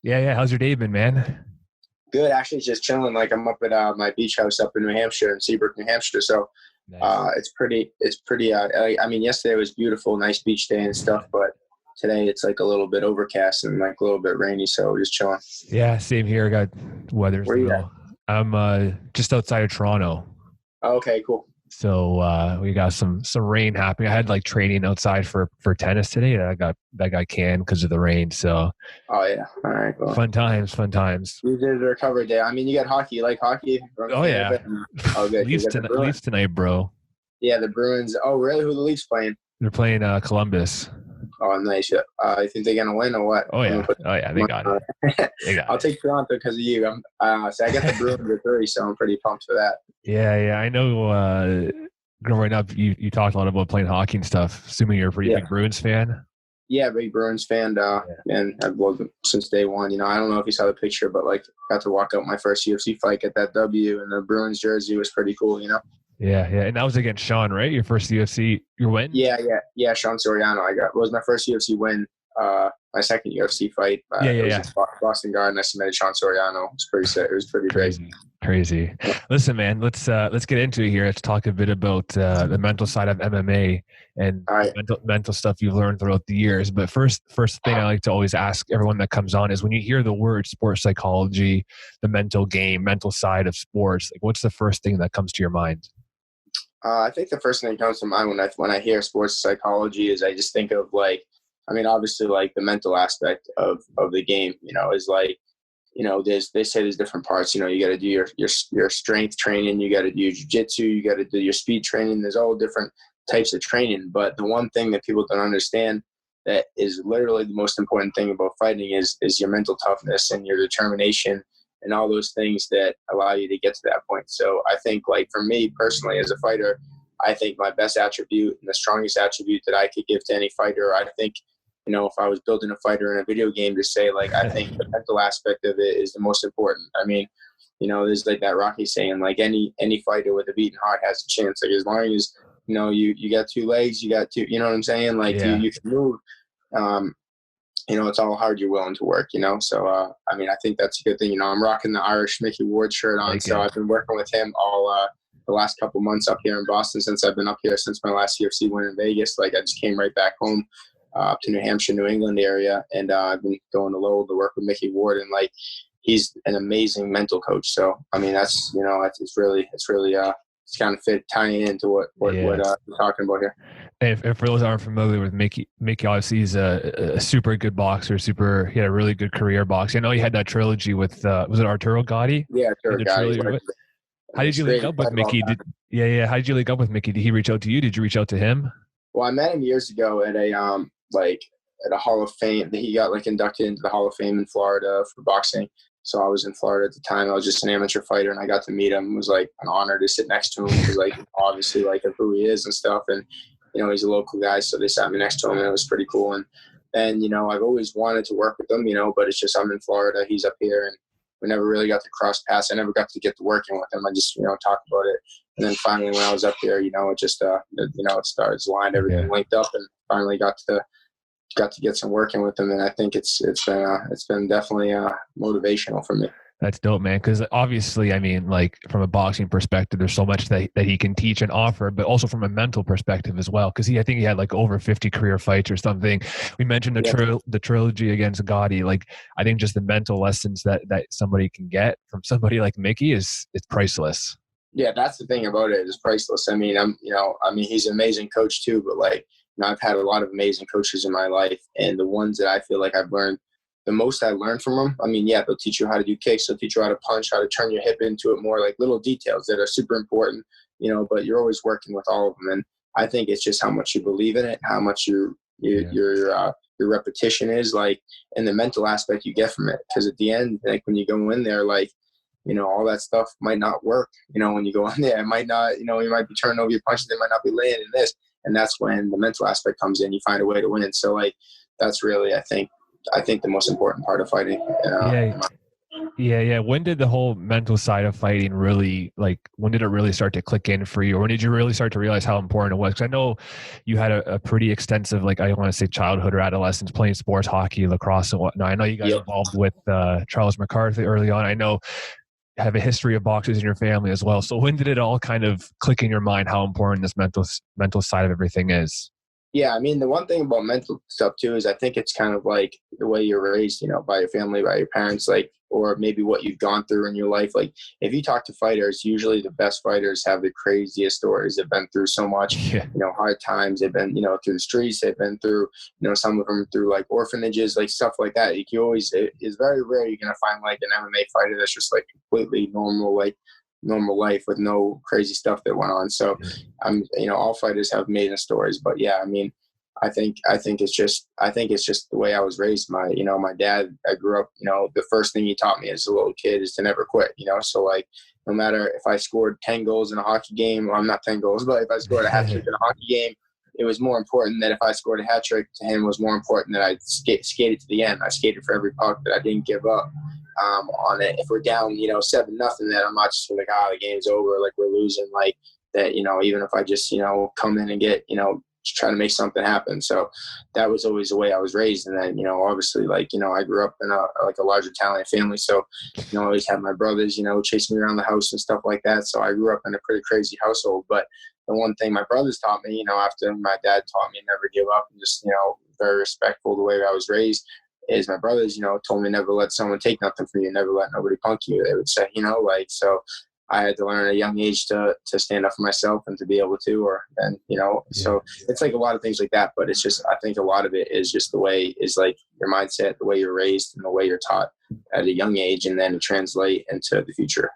Yeah, yeah. How's your day been, man? Good, actually, just chilling. Like I'm up at my beach house up in New Hampshire, in Seabrook, New Hampshire. So Nice. it's pretty. I mean, yesterday was beautiful, nice beach day and stuff, but today it's like a little bit overcast and like a little bit rainy. So we're just chilling. Yeah, same here. I got weather's Where a you at? little. I'm just outside of Toronto. Oh, okay, cool. So we got some rain happening. I had like training outside for tennis today. That got canned because of the rain. So Oh yeah. All right. Well, fun times, fun times. you did a recovery day. I mean, you got hockey. You like hockey from Oh Canada? yeah, Oh, good. You Leafs got the tonight. Bruins. Leafs tonight, bro. Yeah, the Bruins. Oh, really? Who the Leafs playing? They're playing Columbus. Oh, nice. Yeah. You think they're gonna win or what? Oh I'm gonna yeah, put oh yeah. They money got on it. it. They got I'll it. take Toronto because of you. So I got the Bruins at 3, so I'm pretty pumped for that. Yeah, yeah. I know. Growing up, you talked a lot about playing hockey and stuff. Assuming you're a pretty Yeah. big Bruins fan. Yeah, big Bruins fan, Yeah. and I've loved them since day one. I don't know if you saw the picture, but like, got to walk out my first UFC fight, get that W, and the Bruins jersey was pretty cool. Yeah, yeah. And that was against Sean, right? Your first UFC, your win? Yeah. Sean Soriano, it was my first UFC win. My second UFC fight, Yeah, yeah, it was yeah. in Boston Garden. I submitted Sean Soriano. It was pretty sick. It was pretty big. Crazy, crazy. Listen, man, let's get into it here. Let's talk a bit about the mental side of MMA and All right. mental stuff you've learned throughout the years. But first thing I like to always ask everyone that comes on is when you hear the word sports psychology, the mental game, mental side of sports, like what's the first thing that comes to your mind? I think the first thing that comes to mind when I hear sports psychology is I just think of like, I mean, obviously like the mental aspect of the game, is like, they say there's different parts. You got to do your strength training, you got to do your jiu-jitsu, you got to do your speed training. There's all different types of training, but the one thing that people don't understand that is literally the most important thing about fighting is your mental toughness and your determination and all those things that allow you to get to that point. So I think, like, for me personally as a fighter, I think my best attribute and the strongest attribute that I could give to any fighter, I think, if I was building a fighter in a video game, to say, like, I think the mental aspect of it is the most important. I mean, there's like that Rocky saying, like, any fighter with a beating heart has a chance. Like, as long as, you got 2 legs, you got 2, you know what I'm saying? Like, Yeah. you can move. It's all hard you're willing to work. So, I mean, I think that's a good thing. I'm rocking the Irish Mickey Ward shirt on. Like So it. I've been working with him all the last couple months up here in Boston since I've been up here since my last UFC win in Vegas. Like, I just came right back home up to New Hampshire, New England area. And I've been going to Lowell to work with Mickey Ward. And, like, he's an amazing mental coach. So, I mean, that's, it's really it's kind of tying into what Yeah. we're talking about here. And for those that aren't familiar with Mickey obviously he's a super good boxer. He had a really good career boxing. I know he had that trilogy with was it Arturo Gotti? Yeah, He sure, had the guys. trilogy with- How did you link up with Mickey? Yeah. How did you link up with Mickey? Did he reach out to you? Did you reach out to him? Well, I met him years ago at a Hall of Fame. He got like inducted into the Hall of Fame in Florida for boxing. So I was in Florida at the time. I was just an amateur fighter, and I got to meet him. It was like an honor to sit next to him because, like, obviously, like, of who he is and stuff. And he's a local guy, so they sat me next to him, and it was pretty cool. And I've always wanted to work with him, but it's just I'm in Florida, he's up here, and we never really got to cross paths. I never got to get to working with him. I just talked about it, and then finally when I was up here, it just it started lined, everything linked up, and finally got to get some working with him. And I think it's been definitely motivational for me. That's dope, man. Because obviously, I mean, like from a boxing perspective, there's so much that he can teach and offer, but also from a mental perspective as well. Because I think he had like over 50 career fights or something. We mentioned the trilogy against Gotti. Like, I think just the mental lessons that somebody can get from somebody like Mickey it's priceless. Yeah, that's the thing about it. It's priceless. I mean, he's an amazing coach too. But, like, I've had a lot of amazing coaches in my life, and the ones that I feel like I've learned the most, I learned from them. I mean, yeah, they'll teach you how to do kicks. They'll teach you how to punch, how to turn your hip into it more, like little details that are super important, but you're always working with all of them. And I think it's just how much you believe in it, how much your repetition is, like, and the mental aspect you get from it. Because at the end, like, when you go in there, like, all that stuff might not work. When you go in there, it might not, you might be turning over your punches. They might not be landing this. And that's when the mental aspect comes in. You find a way to win. So, like, that's really, I think the most important part of fighting. Yeah. Yeah, yeah. When did the whole mental side of fighting really, like, when did it really start to click in for you? Or when did you really start to realize how important it was? Because I know you had a pretty extensive, like, I don't want to say childhood or adolescence, playing sports, hockey, lacrosse, and whatnot. I know you got Yep. involved with Charles McCarthy early on. I know you have a history of boxers in your family as well. So when did it all kind of click in your mind how important this mental side of everything is? Yeah, I mean, the one thing about mental stuff too is I think it's kind of like the way you're raised, by your family, by your parents, like, or maybe what you've gone through in your life. Like, if you talk to fighters, usually the best fighters have the craziest stories. They've been through so much, Yeah. hard times. They've been, through the streets. They've been through, some of them through like orphanages, like stuff like that. You always, it's very rare you're gonna find like an MMA fighter that's just like completely normal, like normal life with no crazy stuff that went on. So all fighters have amazing stories, but yeah, I mean, I think it's just the way I was raised. My dad, I grew up, the first thing he taught me as a little kid is to never quit, so like, no matter if I scored 10 goals in a hockey game, well, I'm not 10 goals, but if I scored a hat trick in a hockey game, it was more important that if I scored a hat trick, to him was more important that I skated to the end. I skated for every puck, that I didn't give up on it. If we're down, 7-0, then I'm not just like, the game's over, like we're losing, like that, even if I just, come in and get, try to make something happen. So that was always the way I was raised. And then, obviously, like, I grew up in a large Italian family. So, I always had my brothers, chasing me around the house and stuff like that. So I grew up in a pretty crazy household. But the one thing my brothers taught me, after my dad taught me to never give up and just, very respectful the way I was raised, is my brothers, told me never let someone take nothing from you, never let nobody punk you. They would say, so I had to learn at a young age to stand up for myself and to be able to, so it's like a lot of things like that, but it's just, I think a lot of it is just the way is like your mindset, the way you're raised and the way you're taught at a young age, and then translate into the future.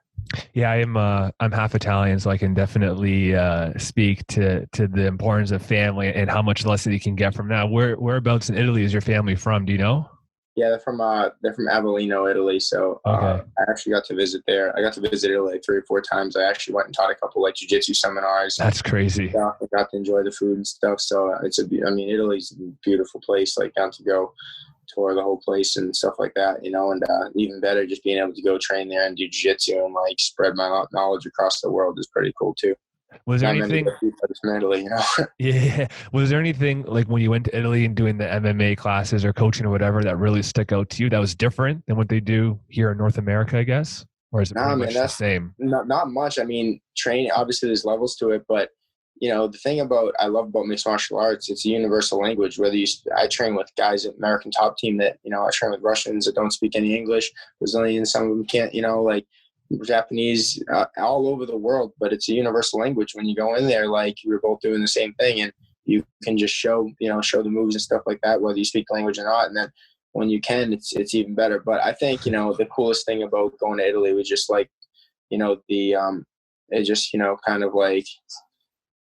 Yeah, I'm half Italian, so I can definitely speak to the importance of family and how much lesson you can get from that. Whereabouts in Italy is your family from? Do you know? Yeah, they're from Avellino, Italy. So Okay. I actually got to visit there. I got to visit Italy like 3 or 4 times. I actually went and taught a couple like jiu-jitsu seminars. That's crazy. Yeah, I got to enjoy the food and stuff. So Italy's a beautiful place. Like, got to go tour the whole place and stuff like that, and even better, just being able to go train there and do jiu-jitsu and like spread my knowledge across the world is pretty cool too. Was there anything? From Italy, Yeah. Was there anything like when you went to Italy and doing the MMA classes or coaching or whatever that really stuck out to you that was different than what they do here in North America, I guess? Or is it pretty much the same? Not much. I mean, training, obviously there's levels to it, but the thing I love about mixed martial arts, it's a universal language. I train with guys at American Top Team that, I train with Russians that don't speak any English, Brazilians, some of them can't, like Japanese, all over the world, but it's a universal language. When you go in there, like, you're both doing the same thing, and you can just show the moves and stuff like that, whether you speak the language or not. And then when you can, it's even better. But I think, the coolest thing about going to Italy was just like, it just, kind of like,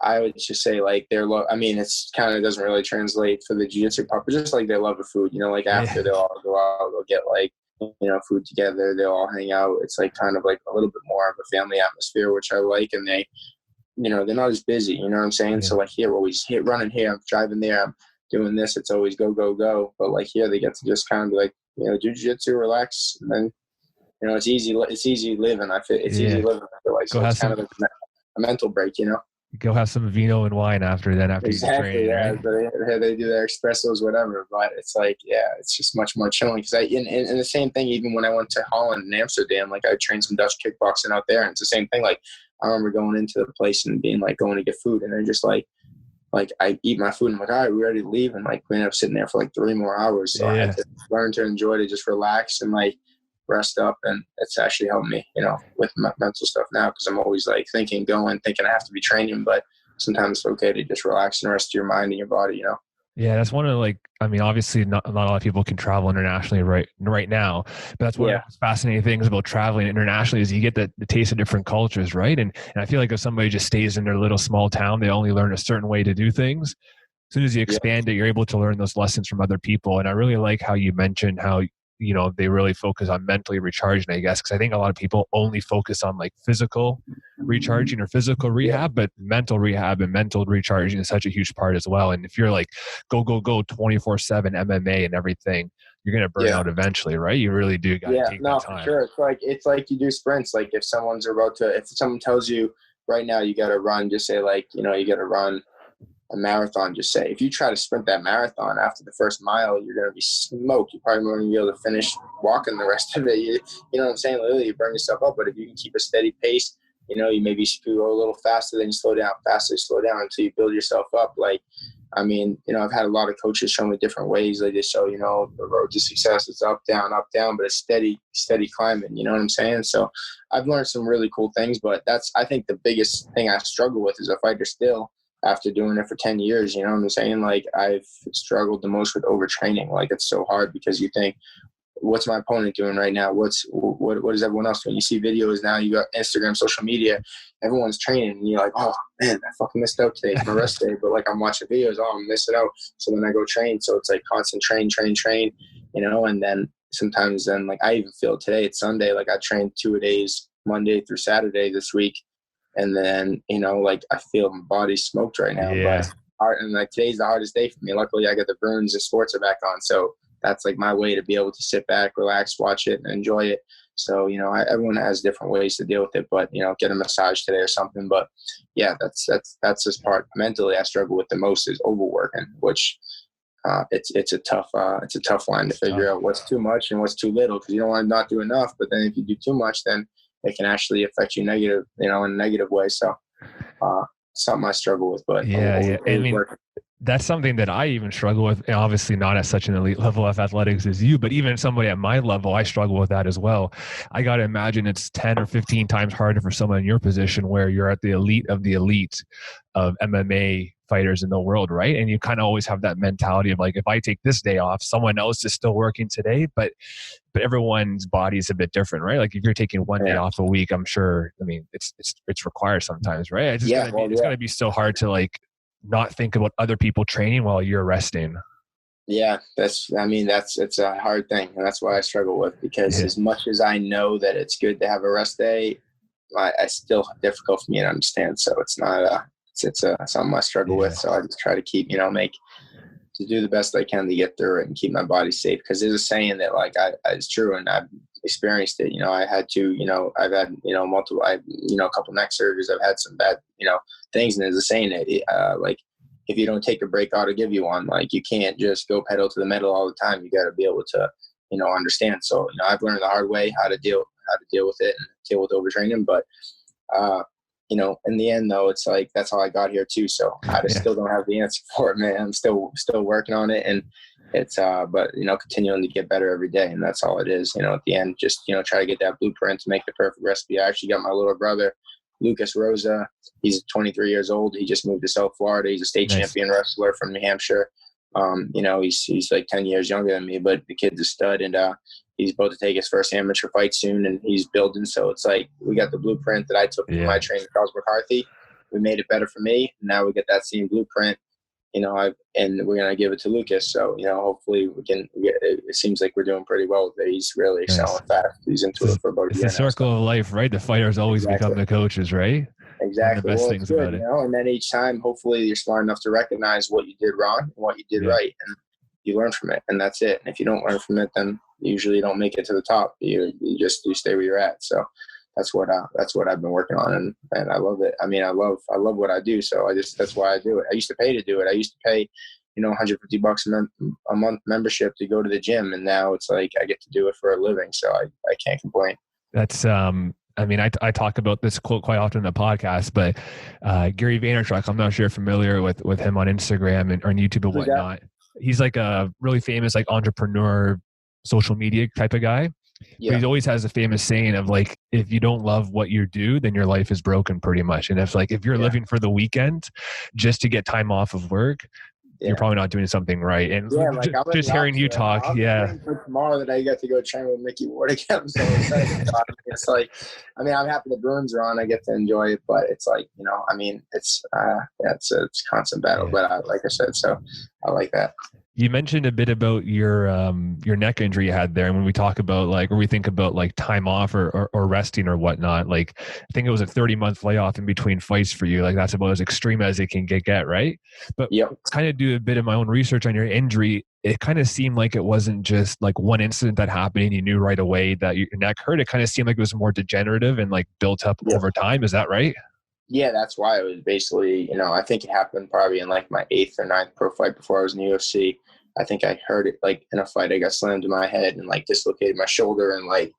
I would just say like their love. I mean, it's kind of doesn't really translate for the jiu-jitsu part, but just like their love of food, like after they'll all go out, they'll get like, food together. They'll all hang out. It's like kind of like a little bit more of a family atmosphere, which I like. And they, they're not as busy, you know what I'm saying? Yeah. So like here, we're always running here, I'm driving there, I'm doing this. It's always go, go, go. But like here, they get to just kind of be like, do jiu-jitsu, relax. And then, it's easy living. Easy living. I feel like. So it's kind of like a mental break, Go have some vino and wine after you get trained, yeah. right? They do their espressos, whatever. But it's like, it's just much more chilling. Because and the same thing, even when I went to Holland and Amsterdam, like I trained some Dutch kickboxing out there, and it's the same thing. Like I remember going into the place and being like going to get food, and they're just like I eat my food and I'm like, all right, we're ready to leave, and like we ended up sitting there for like 3 more hours. So I had to learn to enjoy it, just relax and like rest up, and it's actually helped me, with my mental stuff now, because I'm always like thinking I have to be training, but sometimes it's okay to just relax and rest your mind and your body, Yeah, that's one of obviously not a lot of people can travel internationally right now, but that's one of the fascinating things about traveling internationally is you get the taste of different cultures, right? And I feel like if somebody just stays in their little small town, they only learn a certain way to do things. As soon as you expand it, you're able to learn those lessons from other people. And I really like how you mentioned how they really focus on mentally recharging, I guess, because I think a lot of people only focus on like physical recharging or physical rehab, but mental rehab and mental recharging is such a huge part as well. And if you're like go 24/7 MMA and everything, you're going to burn out eventually, right? You really do got to take that time. For sure. It's like you do sprints. Like if someone tells you right now you got to run, just say like, you got to run a marathon. Just say, if you try to sprint that marathon after the first mile, you're going to be smoked. You probably won't even be able to finish walking the rest of it. You know what I'm saying? Literally, you burn yourself up. But if you can keep a steady pace, you maybe go a little faster, then you slow down, faster, slow down until you build yourself up. Like, I mean, I've had a lot of coaches show me different ways. They just show, the road to success is up, down, but it's steady climbing. You know what I'm saying? So I've learned some really cool things, but I think the biggest thing I struggle with as a fighter still, after doing it for 10 years, you know what I'm saying? Like, I've struggled the most with overtraining. Like, it's so hard because you think, what's my opponent doing right now? What is everyone else doing? You see videos now, you got Instagram, social media, everyone's training, and you're like, oh man, I fucking missed out today. It's my rest day, but like I'm watching videos, I'm missing out. So then I go train. So it's like constant train, and then sometimes like I even feel today, it's Sunday, like I trained 2 days, Monday through Saturday this week. And then, like I feel my body's smoked right now, but and like today's the hardest day for me. Luckily I got the Bruins and sports are back on. So that's like my way to be able to sit back, relax, watch it, and enjoy it. So, everyone has different ways to deal with it, but, get a massage today or something. But yeah, that's this part. Mentally, I struggle with the most is overworking, which it's a tough line to figure out what's too much and what's too little, because you don't want to not do enough. But then if you do too much, then it can actually affect you negative, in a negative way. So something I struggle with, but I mean, that's something that I even struggle with. And obviously not at such an elite level of athletics as you, but even somebody at my level, I struggle with that as well. I got to imagine it's 10 or 15 times harder for someone in your position where you're at the elite of MMA fighters in the world, right? And you kind of always have that mentality of like, if I take this day off, someone else is still working today, but everyone's body is a bit different, right? Like if you're taking one day off a week, I'm sure, I mean, it's required sometimes, right? It's going to be so hard to like not think about other people training while you're resting. Yeah, it's a hard thing. And that's why I struggle with, because as much as I know that it's good to have a rest day, I still difficult for me to understand. So it's not it's something I struggle with. So I just try to keep, to do the best I can to get through it and keep my body safe. Because there's a saying that like it's true, and I've experienced it. I had to, I've had, multiple, a couple neck surgeries. I've had some bad, things. And there's a saying that like, if you don't take a break, I ought to give you one. Like you can't just go pedal to the metal all the time. You got to be able to, understand. So, I've learned the hard way how to deal with it and deal with overtraining. But, in the end though, it's like, that's how I got here too. So I just still don't have the answer for it, man. I'm still working on it, and it's, but continuing to get better every day. And that's all it is, at the end, just, try to get that blueprint to make the perfect recipe. I actually got my little brother, Lucas Rosa. He's 23 years old. He just moved to South Florida. He's a state champion wrestler from New Hampshire. He's like 10 years younger than me, but the kid's a stud, and he's about to take his first amateur fight soon, and he's building. So it's like we got the blueprint that I took from my trainer, Charles McCarthy. We made it better for me. Now we get that same blueprint, and we're going to give it to Lucas. So, hopefully we can it seems like we're doing pretty well with it. He's really excelling fast. He's into it for about a year. It's the circle of life, right? The fighters always become the coaches, right? Exactly. One of the best things about it. And then each time, hopefully you're smart enough to recognize what you did wrong and what you did right. And you learn from it, and that's it. And if you don't learn from it, then usually you don't make it to the top. You stay where you're at. So that's what I've been working on, and I love it. I mean, I love what I do. So that's why I do it. I used to pay to do it. I used to pay, $150 a month membership to go to the gym, and now it's like I get to do it for a living. So I can't complain. That's I talk about this quote quite often in the podcast, but Gary Vaynerchuk, I'm not sure you're familiar with him on Instagram and on YouTube and whatnot. He's like a really famous like entrepreneur, social media type of guy. Yeah. But he always has a famous saying of like, if you don't love what you do, then your life is broken pretty much. And if you're living for the weekend just to get time off of work, you're probably not doing something right. And just hearing you talk, for tomorrow that I get to go train with Mickey Ward again. I'm so excited. It's like, I'm happy the Bruins are on. I get to enjoy it, but it's like, it's a constant battle. But like I said, so I like that. You mentioned a bit about your neck injury you had there. And when we talk about like, or we think about like time off or resting or whatnot, like I think it was a 30-month layoff in between fights for you. Like that's about as extreme as it can get, right? But Yep. kind of do a bit of my own research on your injury. It kind of seemed like it wasn't just like one incident that happened and you knew right away that your neck hurt. It kind of seemed like it was more degenerative and like built up Yep. over time. Is that right? Yeah, that's why it was basically, I think it happened probably in like my 8th or 9th pro fight before I was in the UFC. I think I heard it like in a fight. I got slammed in my head and like dislocated my shoulder, and like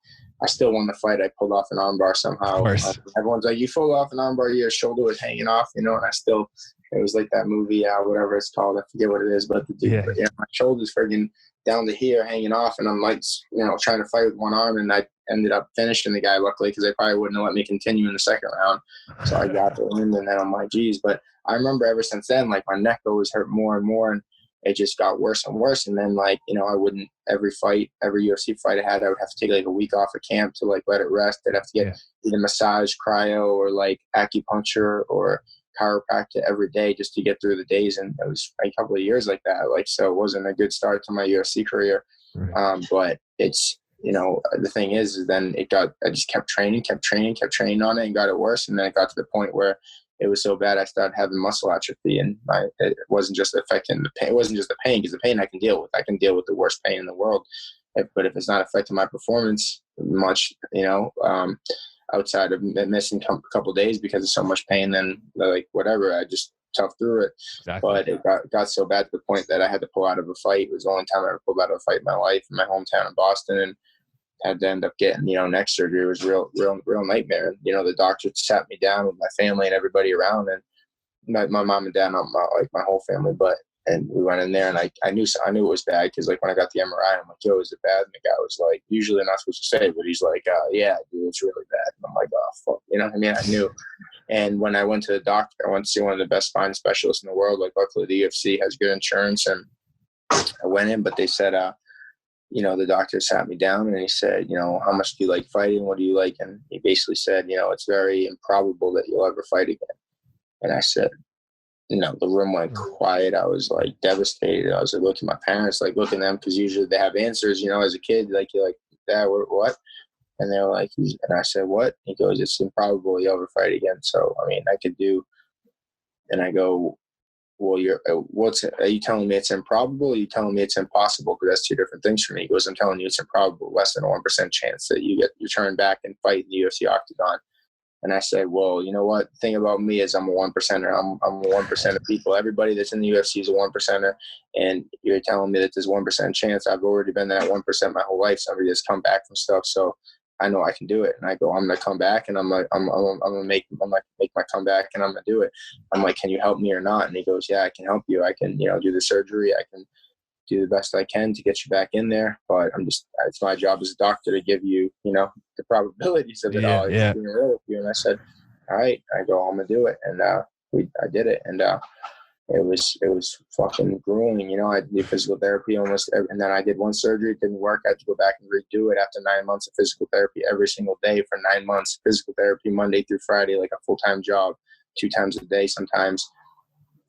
I still won the fight. I pulled off an armbar Of somehow. course. Everyone's like, "You pulled off an armbar, your shoulder was hanging off," and I still. It was like that movie, whatever it's called. I forget what it is, but the dude, Yeah. my shoulder's friggin' down to here, hanging off, and I'm like, trying to fight with one arm, and I ended up finishing the guy, luckily, because they probably wouldn't have let me continue in the second round. So I got the win, and then I'm like, geez. But I remember ever since then, like my neck always hurt more and more, and it just got worse and worse. And then like, I wouldn't, every UFC fight I had, I would have to take like a week off of camp to like let it rest. I'd have to get either massage, cryo, or like acupuncture or chiropractic every day just to get through the days. And it was a couple of years like that. Like, so it wasn't a good start to my UFC career. Right. But it's, the thing is then I just kept training on it and got it worse. And then it got to the point where it was so bad I started having muscle atrophy, and it wasn't just affecting the pain. It wasn't just the pain, because the pain I can deal with. I can deal with the worst pain in the world. But if it's not affecting my performance much, outside of missing a couple of days because of so much pain, then like whatever, I just tough through it. Exactly. But it got so bad to the point that I had to pull out of a fight. It was the only time I ever pulled out of a fight in my life in my hometown in Boston, and had to end up getting, neck surgery. It was real nightmare. And, the doctor sat me down with my family and everybody around, and my mom and dad, like my whole family, and we went in there, and I knew it was bad, because like when I got the MRI, I'm like, yo, is it bad? And the guy was like, usually I'm not supposed to say, but he's like, yeah, dude, it's really bad. And I'm like, oh, fuck. You know what I mean? I knew. And when I went to the doctor, I went to see one of the best spine specialists in the world. Like, luckily the UFC has good insurance, and I went in, but they said, the doctor sat me down and he said, how much do you like fighting? What do you like? And he basically said, it's very improbable that you'll ever fight again. And I said, the room went quiet. I was like devastated. I was like looking at my parents, like looking at them, because usually they have answers, as a kid, like you're like, Dad, what? And they're like, and I said, what? He goes, it's improbable you'll ever fight again. So, I mean, I could do, and I go, well, are you telling me it's improbable? Or are you telling me it's impossible? Because that's two different things for me. He goes, I'm telling you it's improbable, less than a 1% chance that you turn back and fight in the UFC octagon. And I said, well, you know what? The thing about me is I'm a 1%er. I'm a 1% of people. Everybody that's in the UFC is a 1%er. And you're telling me that there's 1% chance. I've already been that 1% my whole life. Somebody that's come back from stuff. So I know I can do it. And I go, I'm going to come back, and I'm going to make my comeback, and I'm going to do it. I'm like, can you help me or not? And he goes, yeah, I can help you. I can, do the surgery. I can do the best I can to get you back in there. But it's my job as a doctor to give you, the probabilities of it all. Yeah. Being real with you. And I said, all right. I go, I'm going to do it. And I did it. And it was fucking grueling. I did physical therapy and then I did one surgery. It didn't work. I had to go back and redo it after 9 months of physical therapy every single day for 9 months. Physical therapy Monday through Friday, like a full-time job, 2 times a day sometimes,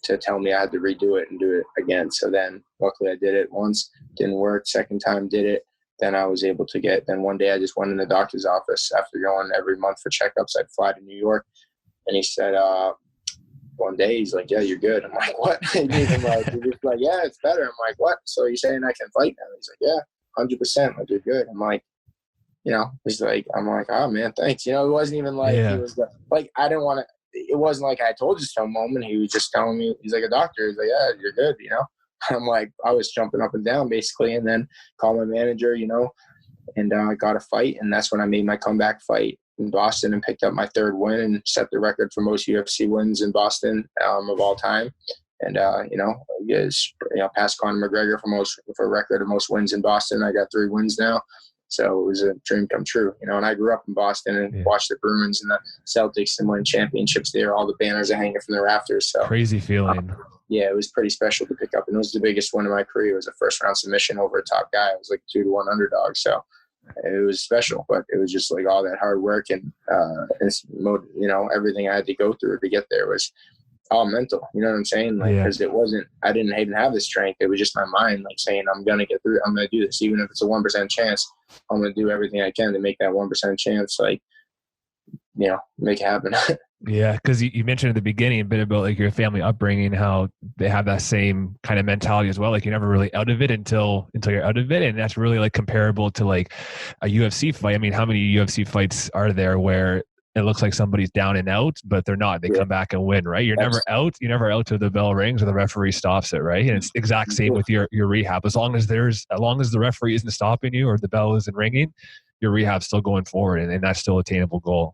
to tell me I had to redo it and do it again. So then luckily I did it once, didn't work. Second time did it. Then I was able to then one day I just went in the doctor's office after going every month for checkups. I'd fly to New York, and he said, one day he's like, yeah, you're good. I'm like, what? He's just like, yeah, it's better. I'm like, what? So you're saying I can fight now? He's like, yeah, 100%. Like, you're good. I'm like, he's like, I'm like, oh man, thanks. It wasn't even like he was like, I didn't want to. It wasn't like I told you so moment. He was just telling me, he's like a doctor. He's like, yeah, you're good. I'm like, I was jumping up and down basically, and then called my manager, and I got a fight, and that's when I made my comeback fight in Boston and picked up my 3rd win and set the record for most UFC wins in Boston of all time. And past Conor McGregor for a record of most wins in Boston. I got 3 wins now. So it was a dream come true, and I grew up in Boston and watched the Bruins and the Celtics and win championships there. All the banners are hanging from the rafters. So crazy feeling. Yeah, it was pretty special to pick up. And it was the biggest win of my career. It was a first-round submission over a top guy. It was like 2-1 underdog. So it was special, but it was just like all that hard work and everything I had to go through to get there was all mental. You know what I'm saying? Like, Yeah. because I didn't even have the strength. It was just my mind, like saying, I'm gonna get through. I'm gonna do this, even if it's a 1% chance. I'm gonna do everything I can to make that 1% chance, like, make it happen. Yeah, because you mentioned at the beginning a bit about like your family upbringing, how they have that same kind of mentality as well. Like you're never really out of it until you're out of it, and that's really like comparable to like a UFC fight. I mean, how many UFC fights are there where it looks like somebody's down and out, but they're not? They come back and win, right? You're never out. You're never out till the bell rings or the referee stops it, right? And it's the exact same with your rehab. As long as the referee isn't stopping you or the bell isn't ringing, your rehab's still going forward, and that's still attainable goal.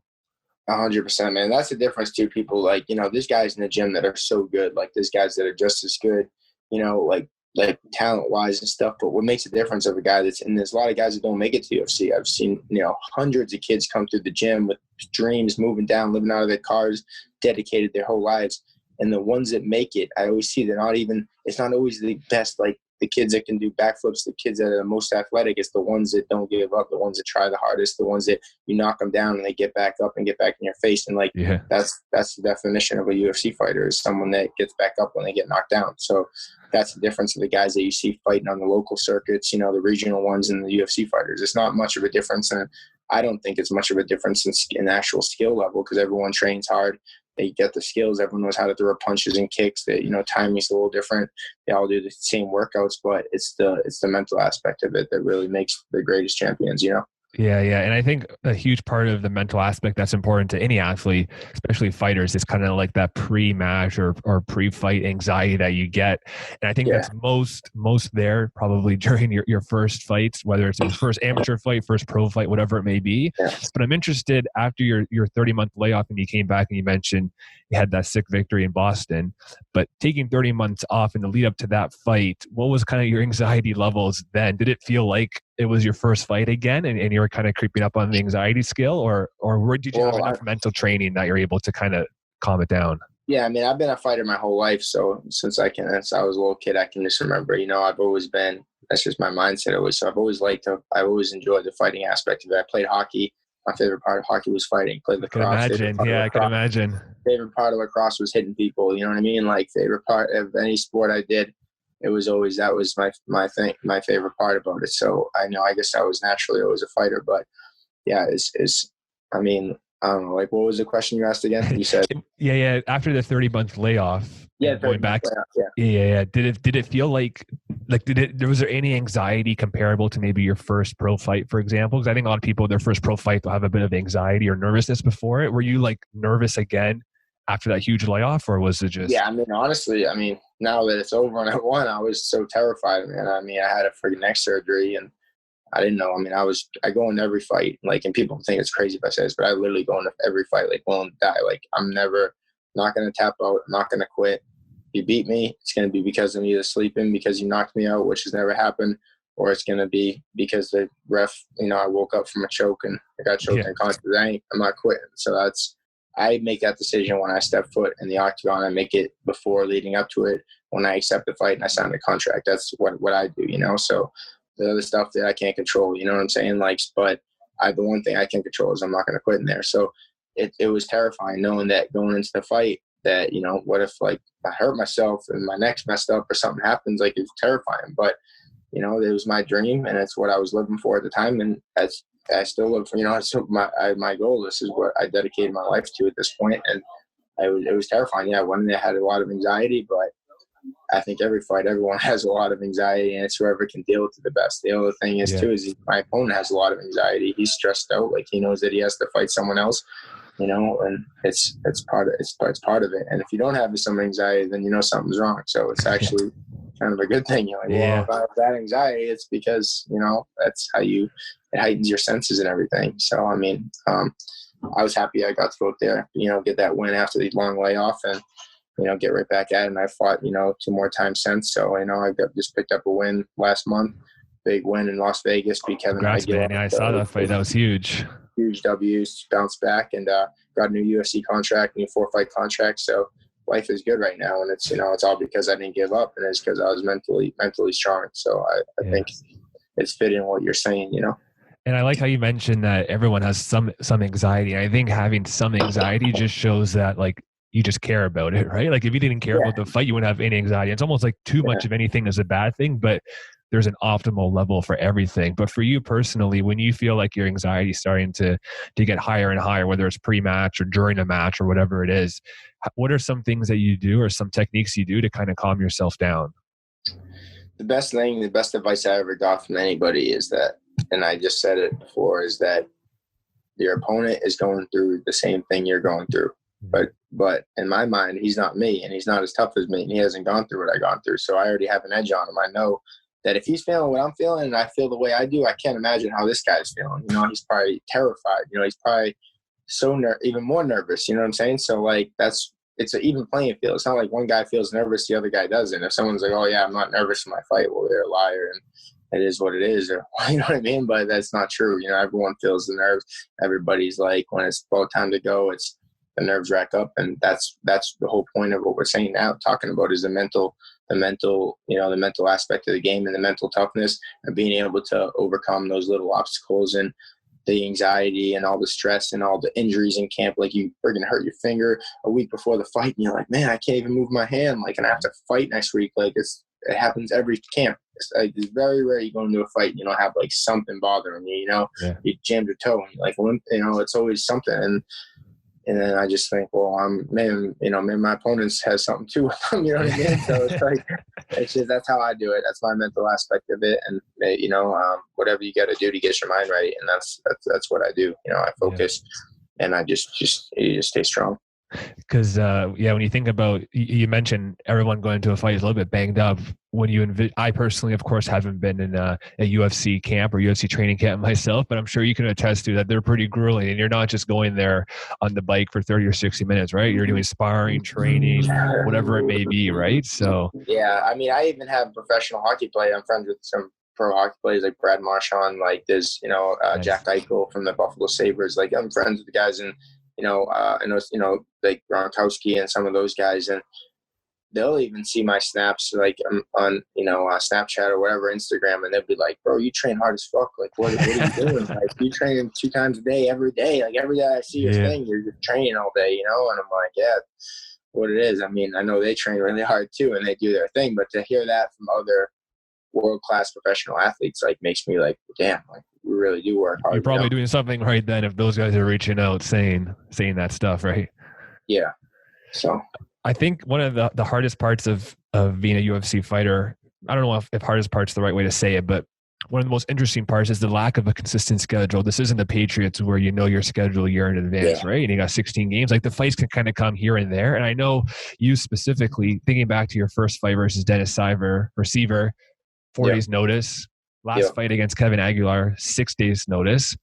100%, man. That's the difference too. People like, there's guys in the gym that are so good. Like there's guys that are just as good, like talent wise and stuff. But what makes a difference of a guy there's a lot of guys that don't make it to UFC. I've seen, hundreds of kids come through the gym with dreams, moving down, living out of their cars, dedicated their whole lives. And the ones that make it, I always see it's not always the best, like the kids that can do backflips, the kids that are the most athletic. It's the ones that don't give up, the ones that try the hardest, the ones that you knock them down and they get back up and get back in your face. And that's the definition of a UFC fighter, is someone that gets back up when they get knocked down. So that's the difference of the guys that you see fighting on the local circuits, the regional ones, and the UFC fighters. It's not much of a difference. And I don't think it's much of a difference in actual skill level, because everyone trains hard. They get the skills. Everyone knows how to throw punches and kicks. That timing's a little different. They all do the same workouts, but it's the mental aspect of it that really makes the greatest champions. Yeah. And I think a huge part of the mental aspect that's important to any athlete, especially fighters, is kind of like that pre-match or pre-fight anxiety that you get. And I think that's most there probably during your first fights, whether it's your first amateur fight, first pro fight, whatever it may be. But I'm interested, after your 30-month layoff and you came back and you mentioned you had that sick victory in Boston, but taking 30 months off in the lead up to that fight, what was kind of your anxiety levels then? Did it feel like it was your first fight again and you were kind of creeping up on the anxiety scale, or did you have enough mental training that you're able to kind of calm it down? Yeah, I mean, I've been a fighter my whole life. So since I was a little kid, I can just remember, I've always been, that's just my mindset always. So I've always enjoyed the fighting aspect of it. I played hockey. My favorite part of hockey was fighting. Played lacrosse. I can imagine. Favorite part of lacrosse was hitting people. You know what I mean? Like favorite part of any sport I did, it was always, that was my thing, my favorite part about it. So I guess I was naturally always a fighter, but yeah, I don't know, like, what was the question you asked again? You said, yeah. After the 30-month layoff, going back, yeah. Did it feel like was there any anxiety comparable to maybe your first pro fight, for example? Because I think a lot of people, their first pro fight, they'll have a bit of anxiety or nervousness before it. Were you like nervous again after that huge layoff, or was it just? Yeah, honestly, now that it's over and I won, I was so terrified, man. I had a freaking neck surgery and I didn't know. I go into every fight, like, and people think it's crazy if I say this, but I literally go into every fight, like, willing to die. Like, I'm not going to tap out. I'm not going to quit. If you beat me, it's going to be because I'm either sleeping, because you knocked me out, which has never happened, or it's going to be because the ref, I woke up from a choke and I got choked unconscious. I'm not quitting. So I make that decision when I step foot in the octagon. I make it before leading up to it, when I accept the fight and I sign the contract. That's what I do, So the other stuff that I can't control, you know what I'm saying? Like, but the one thing I can control is I'm not going to quit in there. So it was terrifying knowing that going into the fight that, what if like I hurt myself and my neck's messed up or something happens? Like, it's terrifying, but it was my dream and it's what I was living for at the time. And I still live for, it's my goal. This is what I dedicated my life to at this point. And it was terrifying. Yeah. One day I had a lot of anxiety, but I think everyone has a lot of anxiety, and it's whoever can deal with it the best. The other thing is too, is my opponent has a lot of anxiety. He's stressed out. Like, he knows that he has to fight someone else, and it's part of it. And if you don't have some anxiety, then something's wrong. So it's actually kind of a good thing. You're like, well, if I have that anxiety, it's because, that's how it heightens your senses and everything. So, I was happy I got to go out there, get that win after the long layoff and, get right back at it. And I fought, 2 more times since. So, I just picked up a win last month, big win in Las Vegas, beat Kevin. Congrats, man. Yeah, I saw that fight. That was huge. Huge W's, bounced back and got a new UFC contract, new 4-fight contract. So life is good right now. And it's, it's all because I didn't give up, and it's because I was mentally strong. So I think it's fitting what you're saying, And I like how you mentioned that everyone has some anxiety. I think having some anxiety just shows that, like, you just care about it, right? Like if you didn't care about the fight, you wouldn't have any anxiety. It's almost like too much of anything is a bad thing, but there's an optimal level for everything. But for you personally, when you feel like your anxiety is starting to get higher and higher, whether it's pre-match or during a match or whatever it is, what are some things that you do or some techniques you do to kind of calm yourself down? The best advice I ever got from anybody is that, and I just said it before, is that your opponent is going through the same thing you're going through. But in my mind, he's not me, and he's not as tough as me, and he hasn't gone through what I gone through. So I already have an edge on him. I know that if he's feeling what I'm feeling and I feel the way I do, I can't imagine how this guy's feeling. You know, he's probably terrified. You know, he's probably so even more nervous. You know what I'm saying? So like it's an even playing field. It's not like one guy feels nervous, the other guy doesn't. If someone's like, "Oh yeah, I'm not nervous in my fight," well, they're a liar, and it is what it is. Or you know what I mean? But that's not true. You know, everyone feels the nerves. Everybody's like, when it's about time to go, it's the nerves rack up, and that's the whole point of what we're saying now, talking about is the mental, you know, the mental aspect of the game and the mental toughness and being able to overcome those little obstacles and the anxiety and all the stress and all the injuries in camp. Like you friggin' hurt your finger a week before the fight and you're like, man, I can't even move my hand. Like, and I have to fight next week. Like it happens every camp. It's very rare you go into a fight and you don't have like something bothering you, you know, you jammed your toe and like, you know, it's always something. And then I just think, well, maybe my opponents has something too with them, you know what I mean? So it's like, it's just, that's how I do it. That's my mental aspect of it. And, you know, whatever you got to do to get your mind right. And that's what I do. You know, I focus and I just stay strong. Because when you think about, you mentioned everyone going to a fight is a little bit banged up. When I personally, of course, haven't been in a UFC camp or UFC training camp myself, but I'm sure you can attest to that they're pretty grueling. And you're not just going there on the bike for 30 or 60 minutes, right? You're doing sparring, training, whatever it may be, right? So yeah, I mean, I even have professional hockey players. I'm friends with some pro hockey players like Brad Marchand, like there's, you know, nice. Jack Eichel from the Buffalo Sabres. Like I'm friends with the guys in, you know, I know, you know, like Gronkowski and some of those guys, and they'll even see my snaps like on you know, Snapchat or whatever, Instagram, and they'll be like, bro, you train hard as fuck. Like, what are you doing? Like, you train 2 times a day, every day. Like, every day I see your thing, you're just training all day, you know? And I'm like, yeah, what it is. I mean, I know they train really hard too, and they do their thing, but to hear that from other world-class professional athletes, like, makes me like, damn, like, we really do work hard. You're probably doing something right then if those guys are reaching out saying that stuff, right? Yeah. So I think one of the hardest parts of being a UFC fighter, I don't know if hardest part's the right way to say it, but one of the most interesting parts is the lack of a consistent schedule. This isn't the Patriots where you know your schedule a year in advance, right? And you got 16 games. Like the fights can kind of come here and there. And I know you specifically, thinking back to your first fight versus Dennis Receiver, 4 days notice. Last fight against Kevin Aguilar, 6 days notice.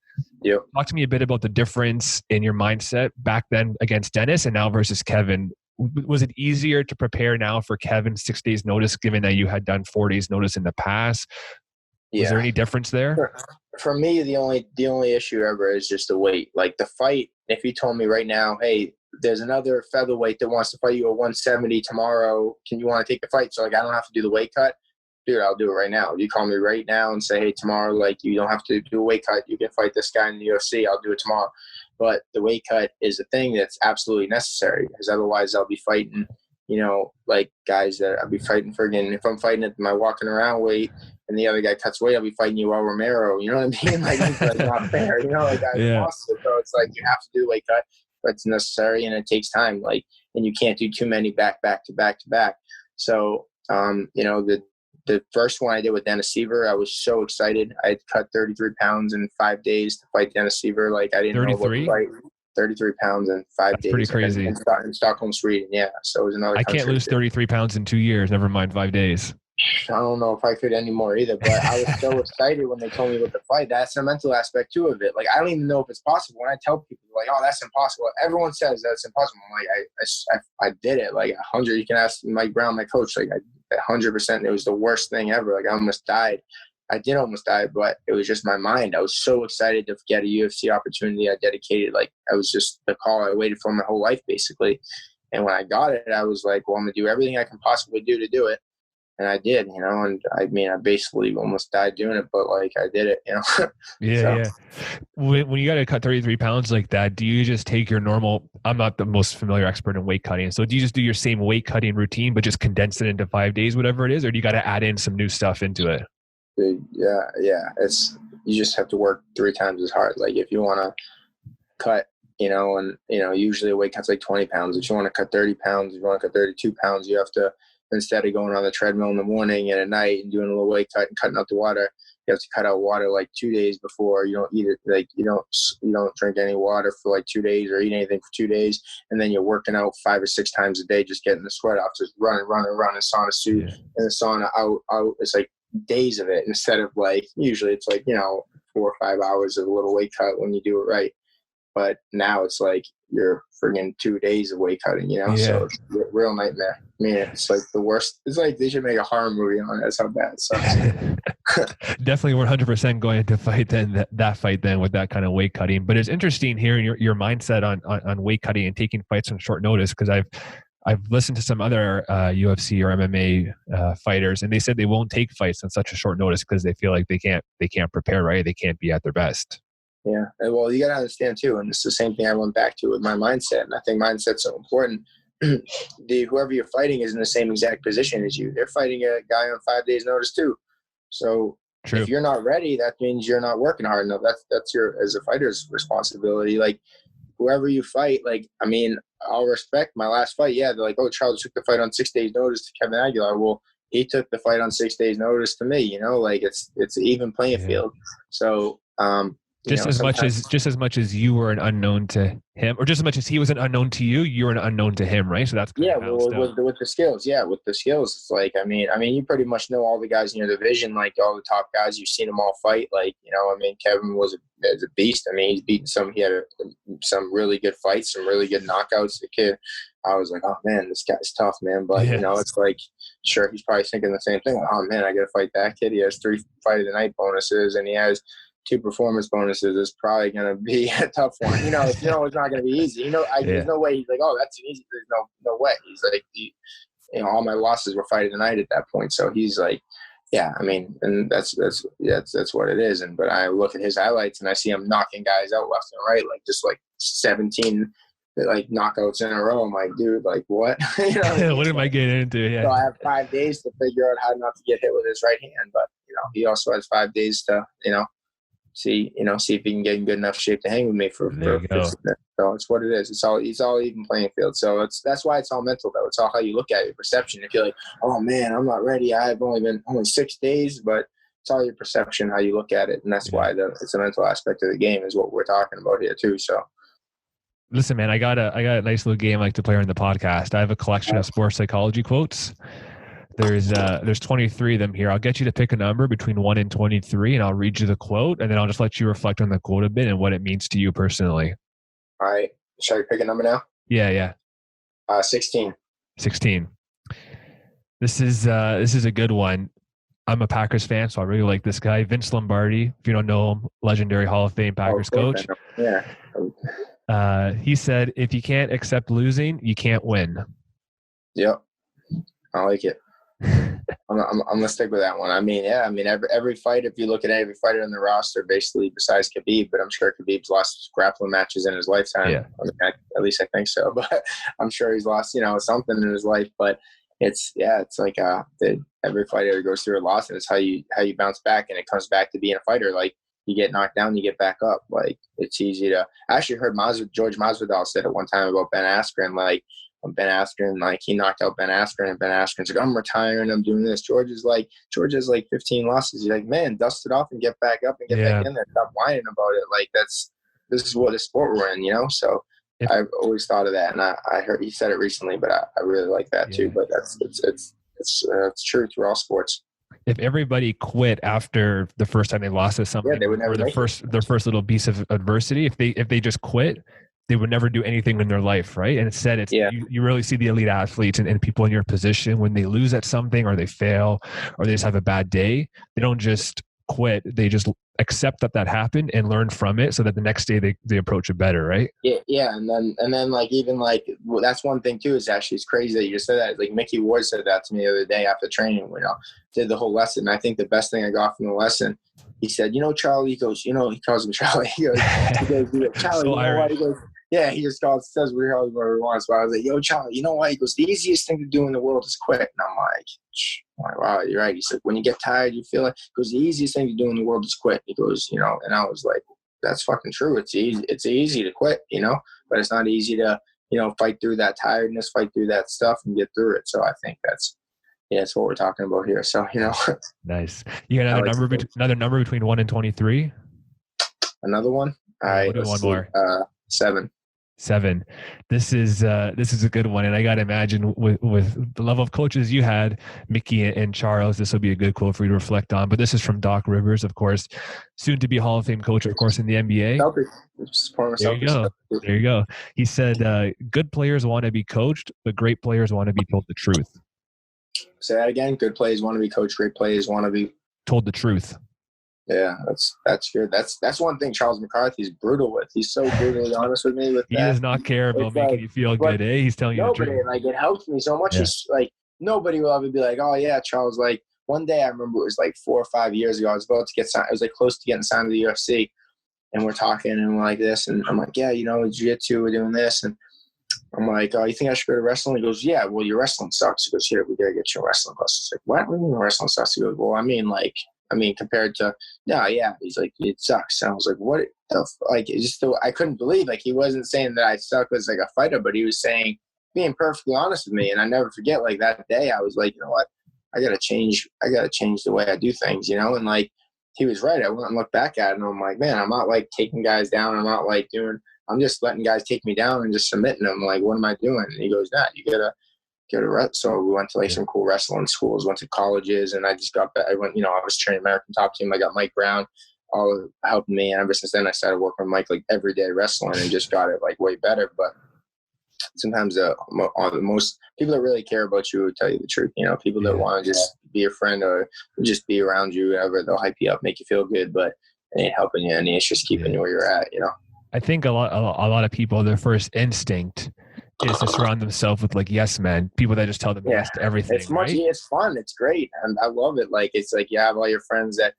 Talk to me a bit about the difference in your mindset back then against Dennis and now versus Kevin. Was it easier to prepare now for Kevin 6 days notice, given that you had done 4 days notice in the past? Was there any difference there? For me, the only issue ever is just the weight. Like the fight, if you told me right now, hey, there's another featherweight that wants to fight you at 170 tomorrow, can you want to take the fight? So like, I don't have to do the weight cut. Dude, I'll do it right now. You call me right now and say, hey, tomorrow, like, you don't have to do a weight cut. You can fight this guy in the UFC. I'll do it tomorrow. But the weight cut is a thing that's absolutely necessary, because otherwise I'll be fighting, you know, like guys that I'll be fighting for again. If I'm fighting at my walking around weight and the other guy cuts weight, I'll be fighting Yoel Romero. You know what I mean? Like, it's like not fair. You know, like I lost it. So it's like you have to do a weight cut, but it's necessary and it takes time. Like, and you can't do too many back to back. So, you know, the first one I did with Dennis Seaver, I was so excited. I had cut 33 pounds in 5 days to fight Dennis Seaver. Like, I didn't 33? know what to fight. 33 pounds in 5 That's days. Pretty crazy. In Stockholm, Sweden. Yeah. So it was another. I can't lose 33 pounds in 2 years. Never mind 5 days. I don't know if I could anymore either, but I was so excited when they told me what to fight. That's the mental aspect too of it. Like, I don't even know if it's possible. When I tell people, like, oh, that's impossible. Everyone says that's impossible. I'm like, I did it. Like 100. You can ask Mike Brown, my coach. Like 100%. It was the worst thing ever. Like, I almost died. I did almost die, but it was just my mind. I was so excited to get a UFC opportunity. I dedicated, like, I was just the call I waited for my whole life, basically. And when I got it, I was like, well, I'm going to do everything I can possibly do to do it. and I did, and I mean, I basically almost died doing it, but like I did it, Yeah, so. yeah. When you got to cut 33 pounds like that, do you just take your normal, I'm not the most familiar expert in weight cutting. So do you just do your same weight cutting routine, but just condense it into 5 days, whatever it is? Or do you got to add in some new stuff into it? Yeah. You just have to work 3 times as hard. Like if you want to cut, and usually a weight cut's like 20 pounds. If you want to cut 30 pounds, if you want to cut 32 pounds, you have to, instead of going on the treadmill in the morning and at night and doing a little weight cut and cutting out the water, you have to cut out water like 2 days before. You don't eat it, like you don't drink any water for like 2 days or eat anything for 2 days, and then you're working out 5 or 6 times a day, just getting the sweat off, just running, sauna suit in the sauna out. It's like days of it instead of like usually it's like 4 or 5 hours of a little weight cut when you do it right. But now it's like you're friggin' 2 days of weight cutting, so it's a real nightmare. I mean, it's like the worst. It's like they should make a horror movie on it. That's how bad it sucks. Definitely 100% going into fight then that fight then with that kind of weight cutting. But it's interesting hearing your mindset on weight cutting and taking fights on short notice, because I've listened to some other UFC or MMA fighters, and they said they won't take fights on such a short notice because they feel like they can't prepare right. They can't be at their best. Yeah. Well, you got to understand too, and it's the same thing I went back to with my mindset, and I think mindset's so important. Whoever you're fighting is in the same exact position as you. They're fighting a guy on 5 days notice too. So True. If you're not ready, that means you're not working hard enough. That's your, as a fighter's responsibility. Like whoever you fight, like, I mean, I'll respect my last fight. Yeah. They're like, oh, Charles took the fight on 6 days notice to Kevin Aguilar. Well, he took the fight on 6 days notice to me, like it's an even playing field. So, just as much as you were an unknown to him, or just as much as he was an unknown to you, you were an unknown to him, right? So that's with the skills. Yeah, with the skills, it's like I mean, you pretty much know all the guys in your division, like all the top guys. You've seen them all fight. Like Kevin was a beast. I mean, he's beaten some. He had some really good fights, some really good knockouts. The kid, I was like, oh man, this guy's tough, man. But it's like, sure, he's probably thinking the same thing. Like, oh man, I got to fight that kid. He has 3 fight of the night bonuses, and he has 2 performance bonuses. Is probably going to be a tough one. It's not going to be easy. There's no way he's like, oh, that's an easy. There's no way. He's like, all my losses were fight of the night at that point. So he's like, yeah, I mean, and that's what it is. But I look at his highlights and I see him knocking guys out left and right, like just like 17 like knockouts in a row. I'm like, dude, like what? What am I getting into? Yeah. So I have 5 days to figure out how not to get hit with his right hand. But he also has 5 days to see if he can get in good enough shape to hang with me for 50 minutes. So it's what it is. It's all even playing field. So that's why it's all mental though. It's all how you look at it, your perception. If you're like, oh man, I'm not ready. I've only 6 days, but it's all your perception, how you look at it. And that's why it's a mental aspect of the game is what we're talking about here too. So listen, man, I got a nice little game I like to play on the podcast. I have a collection of sports psychology quotes. There's 23 of them here. I'll get you to pick a number between 1 and 23, and I'll read you the quote, and then I'll just let you reflect on the quote a bit and what it means to you personally. All right. Should I pick a number now? Yeah. 16. 16. This is a good one. I'm a Packers fan, so I really like this guy, Vince Lombardi. If you don't know him, legendary Hall of Fame Packers coach. Yeah. He said, "If you can't accept losing, you can't win." Yep. I like it. I'm gonna stick with that one. Every fight, if you look at every fighter in the roster, basically besides Khabib, but I'm sure Khabib's lost grappling matches in his lifetime. Yeah. At least I think so. But I'm sure he's lost, something in his life. But it's like every fighter goes through a loss, and it's how you bounce back, and it comes back to being a fighter. Like you get knocked down, you get back up. Like it's easy to. I actually heard George Masvidal said it one time about Ben Askren, like. Ben Askren, like he knocked out Ben Askren, and Ben Askren's like, I'm retiring, I'm doing this. George has like 15 losses. He's like, man, dust it off and get back up and get back in there. Stop whining about it. Like this is what the sport we're in, So I've always thought of that, and I heard he said it recently, but I really like that too. But it's true through all sports. If everybody quit after the first time they lost to something, they would never or their first little piece of adversity, if they just quit, they would never do anything in their life, right? And instead, you really see the elite athletes and people in your position when they lose at something or they fail or they just have a bad day, they don't just quit. They just accept that happened and learn from it so that the next day they approach it better, right? Yeah. And then like, even like, well, that's one thing too, is actually, it's crazy that you just said that. Like Mickey Ward said that to me the other day after training, did the whole lesson. And I think the best thing I got from the lesson, he said, Charlie, he goes, he calls him Charlie. He goes, Charlie, So why? He goes, yeah, he just says whatever he wants. But I was like, yo, Charlie, you know why? He goes, the easiest thing to do in the world is quit. And I'm like, wow, you're right. He said, when you get tired, you feel it. He goes, the easiest thing to do in the world is quit. He goes, and I was like, that's fucking true. It's easy to quit, but it's not easy to, fight through that tiredness, fight through that stuff and get through it. So I think that's what we're talking about here. So, Nice. You got another number between 1 and 23? Another one? All right. We'll do one more. 7. 7. This is a good one, and I gotta imagine with the level of coaches you had, Mickey and Charles, this will be a good quote for you to reflect on. But this is from Doc Rivers, of course, soon to be Hall of Fame coach, of course, in the NBA. There you go. He said, "Good players want to be coached, but great players want to be told the truth." Say that again. Good players want to be coached. Great players want to be told the truth. Yeah, that's good. That's one thing Charles McCarthy's brutal with. He's so brutally honest with me with that. He does not care about making you feel good, eh? He's telling you the truth. Like, it helps me so much. Yeah. He's like, nobody will ever be like, oh yeah, Charles. Like, one day I remember it was like 4 or 5 years ago. I was about to get signed. I was like close to getting signed to the UFC, and we're talking and we're like this, and I'm like, yeah, jiu-jitsu, we're doing this, and I'm like, oh, you think I should go to wrestling? He goes, yeah, well, your wrestling sucks. He goes, here, we gotta get you a wrestling class. It's like, what do you mean wrestling sucks? He goes, well, compared to, no, yeah. He's like, it sucks. And I was like, what? I couldn't believe, like, he wasn't saying that I suck as like a fighter, but he was saying, being perfectly honest with me. And I never forget, like, that day I was like, you know what? I gotta change the way I do things, and like, he was right. I went and looked back at it and I'm like, man, I'm not like taking guys down. I'm not like I'm just letting guys take me down and just submitting them. Like, what am I doing? And he goes, nah, you gotta go to so we went to like some cool wrestling schools, went to colleges, and I just got back. I went, I was training American Top Team. I got Mike Brown, all helping me. And ever since then, I started working with Mike like every day wrestling and just got it like way better. But sometimes the most people that really care about you will tell you the truth. People that want to just be your friend or just be around you, whatever, they'll hype you up, make you feel good, but it ain't helping you any. It's just keeping you where you're at. I think a lot of people, their first instinct is to surround themselves with like yes men, people that just tell them yes to everything. It's much, it's fun, it's great, and I love it. Like, it's like you have all your friends that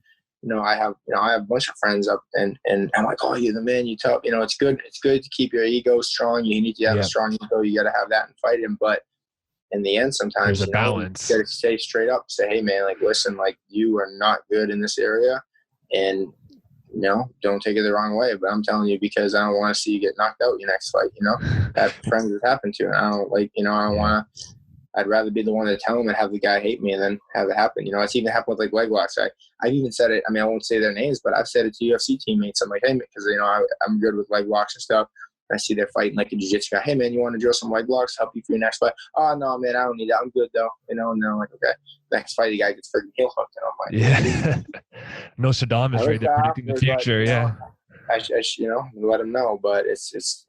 I have a bunch of friends up, and I'm like, oh, you're the man, you tough. It's good to keep your ego strong. You need to have a strong ego. You got to have that and fight him. But in the end, sometimes there's a balance. You got to say straight up, say, hey man, like, listen, like, you are not good in this area, and don't take it the wrong way, but I'm telling you because I don't want to see you get knocked out your next fight. That friends has happened to, and I don't like, I don't want to. I'd rather be the one to tell him and have the guy hate me and then have it happen. It's even happened with like leg locks. I've even said it. I mean, I won't say their names, but I've said it to UFC teammates. I'm like, hey, because I'm good with leg locks and stuff. I see they're fighting like a jiu-jitsu guy. Hey man, you want to drill some leg locks? Help you for your next fight? Oh no, man, I don't need that. I'm good though. And they're like, okay. Next fight, the guy gets freaking heel hooked, and I'm like, no, Saddam is right there predicting the future. Like, I let him know, but it's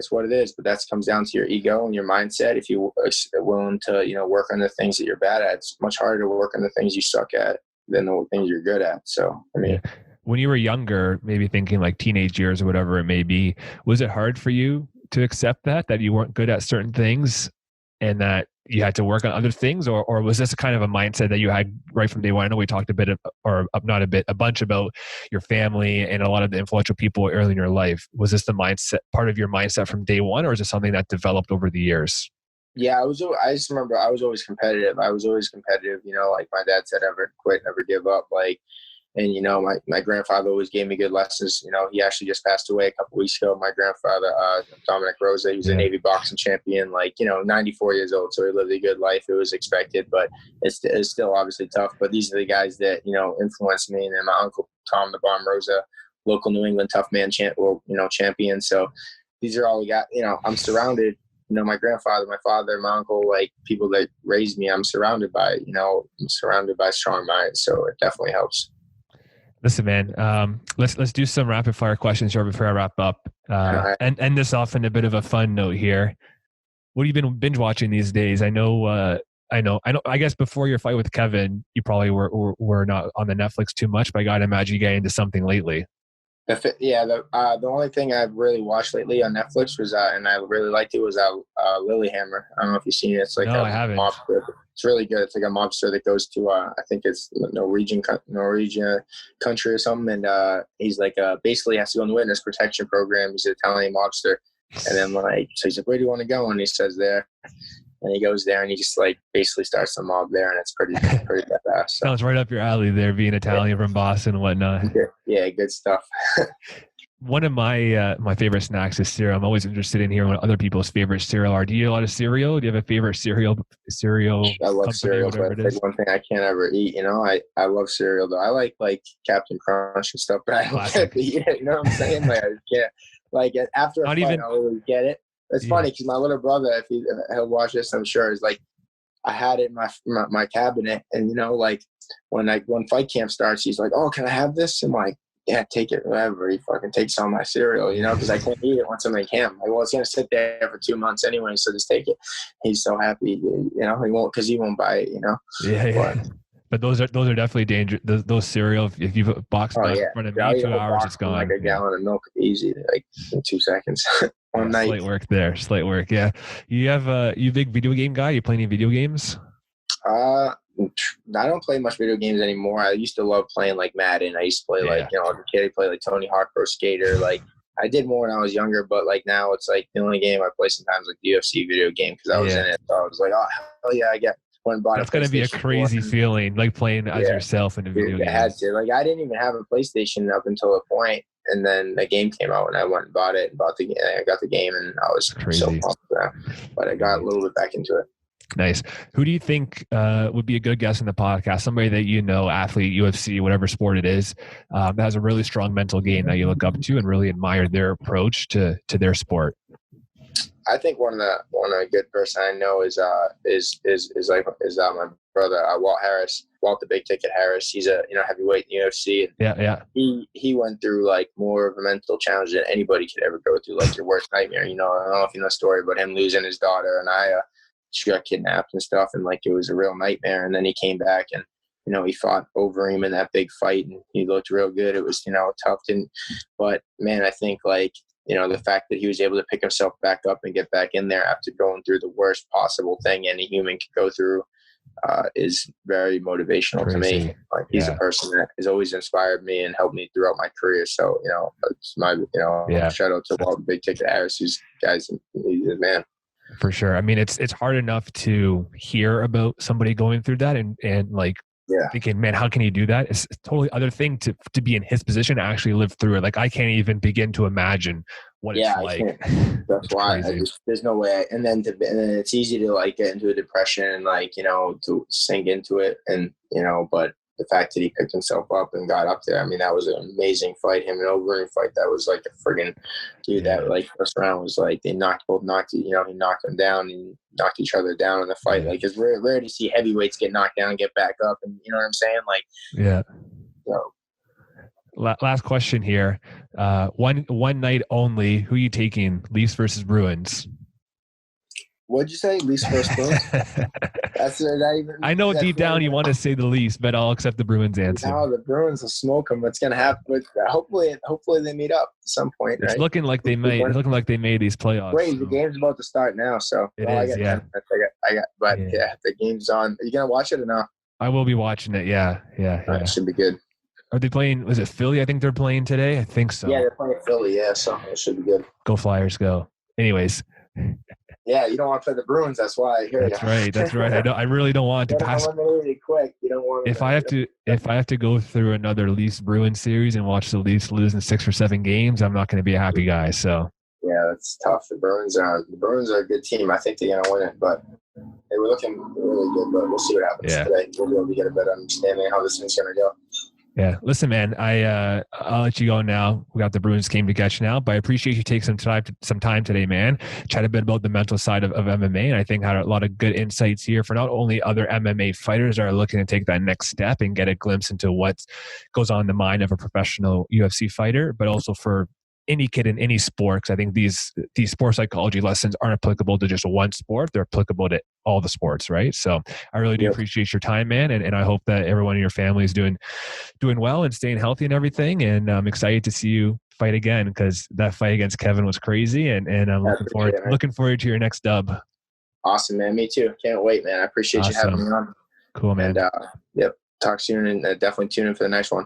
what it is. But that comes down to your ego and your mindset. If you are willing to work on the things that you're bad at, it's much harder to work on the things you suck at than the things you're good at. So I mean. Yeah. When you were younger, maybe thinking like teenage years or whatever it may be, was it hard for you to accept that you weren't good at certain things and that you had to work on other things? Or was this kind of a mindset that you had right from day one? I know we talked a bunch about your family and a lot of the influential people early in your life. Was this the mindset, part of your mindset from day one, or is it something that developed over the years? Yeah, I just remember I was always competitive. Like my dad said, never quit, never give up. Like, and, my grandfather always gave me good lessons. He actually just passed away a couple weeks ago. My grandfather, Dominic Rosa, he was a Navy boxing champion, 94 years old. So he lived a good life. It was expected, but it's still obviously tough. But these are the guys that, influenced me. And then my uncle, Tom the Bomb Rosa, local New England tough man champion. So these are all we got. I'm surrounded. My grandfather, my father, my uncle, like people that raised me, I'm surrounded by strong minds. So it definitely helps. Listen, man, let's do some rapid fire questions here before I wrap up and end this off in a bit of a fun note here. What have you been binge watching these days? I know I know. I guess before your fight with Kevin, you probably were not on the Netflix too much, but I gotta imagine you get into something lately. The only thing I've really watched lately on Netflix was and I really liked it was Lilyhammer. I don't know if you've seen it. It's like No, a I haven't. mobster. It's really good. It's like a mobster that goes to I think it's Norwegian country or something, and he's like basically has to go in the witness protection program. He's an Italian mobster, and then so he's like, "Where do you want to go?" And he says there. And he goes there and he just like basically starts the mob there, and it's pretty badass. So. Sounds right up your alley there, being Italian from Boston and whatnot. Yeah, good stuff. One of my favorite snacks is cereal. I'm always interested in hearing what other people's favorite cereal are. Do you eat a lot of cereal? Do you have a favorite cereal? I love cereal, but it's like one thing I can't ever eat. You know, I love cereal though. I like Captain Crunch and stuff, but I don't get to eat it. You know what I'm saying? Like I can't. Like after a fight, I always get it. It's funny because my little brother, if he'll watch this, I'm sure, is like, I had it in my cabinet, and you know, like when fight camp starts, he's like, "Oh, can I have this?" I'm like, "Yeah, take it, whatever." He fucking takes all my cereal, you know, because I can't eat it once I'm in camp. Like, well, it's gonna sit there for 2 months anyway, so just take it. He's so happy, you know, he won't buy it, you know. Yeah. But those are definitely dangerous. Those cereal, if you put a box back in front of me, 2 hours, it's gone. Like a gallon of milk, easy, like in 2 seconds. One night. Slight work there. Slight work. Yeah. You have you big video game guy? You play any video games? I don't play much video games anymore. I used to love playing like Madden. I used to play like, you know, as a kid, I played like Tony Hawk Pro Skater. Like I did more when I was younger, but like now it's like the only game I play sometimes like the UFC video game because I was in it. So I was like, oh hell yeah, I get. That's going to be a crazy feeling, like playing as yourself in a video game. I had to. Like, I didn't even have a PlayStation up until a point, and then the game came out, and I went and bought it, and I got the game, and I was so pumped with that. But I got a little bit back into it. Nice. Who do you think would be a good guest in the podcast? Somebody that you know, athlete, UFC, whatever sport it is, that has a really strong mental game that you look up to and really admire their approach to their sport. I think one good person I know is my brother Walt the Big Ticket Harris. He's a heavyweight in the UFC. And he went through like more of a mental challenge than anybody could ever go through, like your worst nightmare. You know, I don't know if you know the story about him losing his daughter, and she got kidnapped and stuff, and like it was a real nightmare. And then he came back and you know he fought Overeem in that big fight, and he looked real good. It was tough, but man, I think like. You know, the fact that he was able to pick himself back up and get back in there after going through the worst possible thing any human could go through is very motivational to me. Like he's a person that has always inspired me and helped me throughout my career. So, you know, it's my, shout out to all the Big Ticket Harris, he's a man. For sure. I mean, it's hard enough to hear about somebody going through that and like, thinking, man, how can he do that? It's a totally other thing to be in his position, to actually live through it. Like I can't even begin to imagine what it's like. That's why there's no way. And then it's easy to like get into a depression and like, you know, to sink into it. And, you know, but the fact that he picked himself up and got up there, I mean, that was an amazing fight. Him and Overeem fight, that was like a friggin' dude. That like first round was like he knocked him down and knocked each other down in the fight. Like it's rare to see heavyweights get knocked down and get back up, and you know what I'm saying? Like So. Last question here. One night only. Who are you taking? Leafs versus Bruins. What'd you say? Leafs versus Bruins? That's not even. I know deep down you want to say the Leafs, but I'll accept the Bruins answer. No, the Bruins will smoke them. What's gonna happen? But hopefully they meet up at some point. It's looking like they may. It's looking like they made these playoffs. Wait, the game's about to start now, so it is. The game's on. Are you gonna watch it or not? I will be watching it. Yeah. It should be good. Are they playing? Was it Philly? I think they're playing today. I think so. Yeah, they're playing Philly. Yeah, so it should be good. Go Flyers, go. Anyways. Yeah, you don't want to play the Bruins. That's why I hear you. That's right. I really don't want to pass. Really quick. You don't want. If I have to go through another Leafs Bruins series and watch the Leafs lose in 6 or 7 games, I'm not going to be a happy guy. So. Yeah, that's tough. The Bruins are a good team. I think they're going to win it, but they were looking really good. But we'll see what happens today. We'll be able to get a better understanding of how this thing's going to go. Yeah. Listen, man, I'll let you go now. We got the Bruins game to catch now, but I appreciate you taking some time today, man. Chat a bit about the mental side of MMA. And I think had a lot of good insights here for not only other MMA fighters that are looking to take that next step and get a glimpse into what goes on in the mind of a professional UFC fighter, but also for any kid in any sport, 'cause I think these sports psychology lessons aren't applicable to just one sport. They're applicable to all the sports, right? So I really do appreciate your time, man. And I hope that everyone in your family is doing well and staying healthy and everything. And I'm excited to see you fight again, because that fight against Kevin was crazy. And I'm looking forward to your next dub. Awesome, man. Me too. Can't wait, man. I appreciate you having me on. Cool, man. And talk soon, and definitely tune in for the next one.